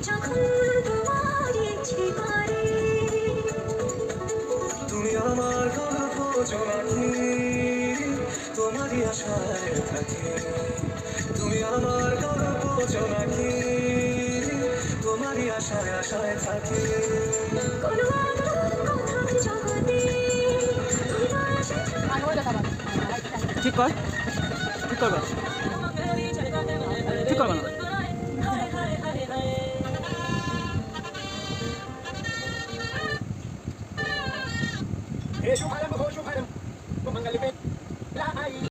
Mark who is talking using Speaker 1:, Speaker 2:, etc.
Speaker 1: যখন তোমার ইচ্ছে করে তুমি আমার গল্প জোনাকি তোমারই আশায় থাকি তুমি আমার গল্প জোনাকি তোমারই আশায় আশায় থাকি কোনো কথা জগতে
Speaker 2: ঠিক কর ঠিক করবা ঠিক করবা না